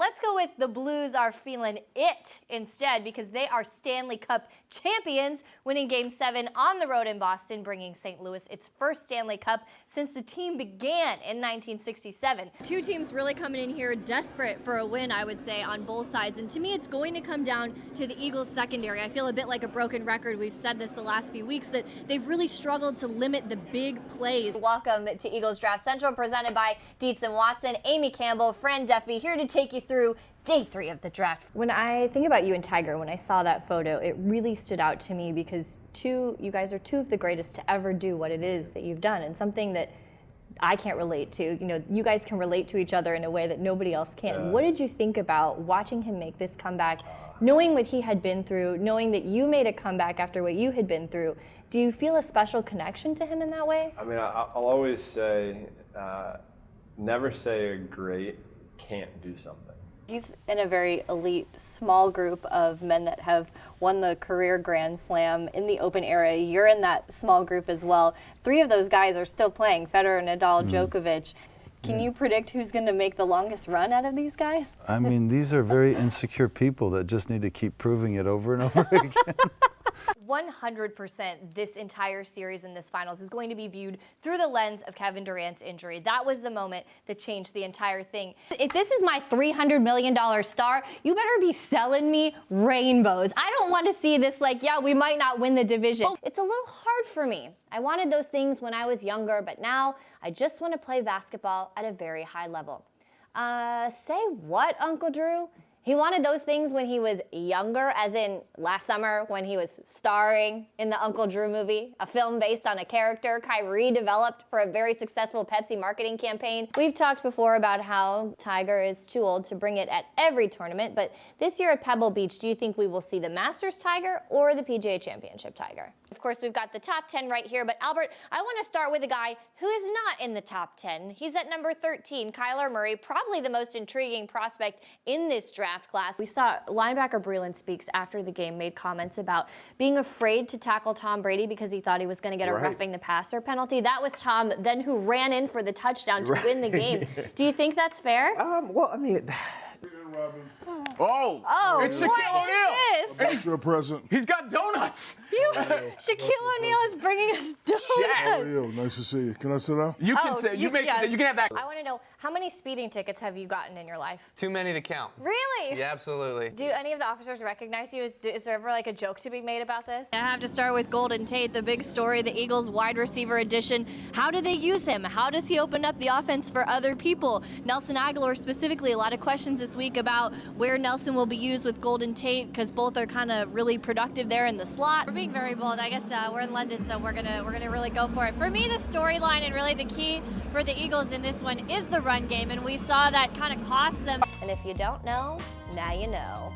Let's go with the Blues are feeling it instead, because they are Stanley Cup champions, winning Game 7 on the road in Boston, bringing St. Louis its first Stanley Cup since the team began in 1967. Two teams really coming in here desperate for a win, I would say, on both sides. And to me, it's going to come down to the Eagles secondary. I feel a bit like a broken record. We've said this the last few weeks, that they've really struggled to limit the big plays. Welcome to Eagles Draft Central, presented by Dietz & Watson. Amy Campbell, Fran Duffy, here to take you through Day 3 of the draft. When I think about you and Tiger, when I saw that photo, it really stood out to me because you guys are two of the greatest to ever do what it is that you've done, and something that I can't relate to. You know, you guys can relate to each other in a way that nobody else can. What did you think about watching him make this comeback, knowing what he had been through, knowing that you made a comeback after what you had been through? Do you feel a special connection to him in that way? I mean, I'll always say, never say a great can't do something. He's in a very elite, small group of men that have won the career Grand Slam in the Open era. You're in that small group as well. 3 of those guys are still playing, Federer, Nadal, Djokovic. Can you predict who's going to make the longest run out of these guys? I mean, these are very insecure people that just need to keep proving it over and over again. 100% this entire series in this finals is going to be viewed through the lens of Kevin Durant's injury. That was the moment that changed the entire thing. If this is my $300 million star, you better be selling me rainbows. I don't want to see this like, yeah, we might not win the division. It's a little hard for me. I wanted those things when I was younger, but now I just want to play basketball at a very high level. Say what, Uncle Drew? He wanted those things when he was younger, as in last summer when he was starring in the Uncle Drew movie, a film based on a character Kyrie developed for a very successful Pepsi marketing campaign. We've talked before about how Tiger is too old to bring it at every tournament, but this year at Pebble Beach, do you think we will see the Masters Tiger or the PGA Championship Tiger? Of course, we've got the top 10 right here, but Albert, I want to start with a guy who is not in the top 10. He's at number 13, Kyler Murray, probably the most intriguing prospect in this draft class. We saw linebacker Breeland Speaks after the game made comments about being afraid to tackle Tom Brady because he thought he was going to get a roughing the passer penalty. That was Tom then who ran in for the touchdown to win the game. Do you think that's fair? Well, I mean... Oh, it's Shaquille O'Neal. Thanks for the present. He's got donuts. Shaquille O'Neal is bringing us donuts. How are you? Nice to see you. Can I sit down? You can sit. You can have that. I want to know, how many speeding tickets have you gotten in your life? Too many to count. Really? Yeah, absolutely. Do any of the officers recognize you? Is there ever like a joke to be made about this? I have to start with Golden Tate, the big story, the Eagles wide receiver edition. How do they use him? How does he open up the offense for other people? Nelson Aguilar specifically, a lot of questions this week about where Nelson will be used with Golden Tate, because both are kind of really productive there in the slot. We're being very bold. I guess we're in London, so we're gonna really go for it. For me, the storyline and really the key for the Eagles in this one is the run game, and we saw that kind of cost them. And if you don't know, now you know.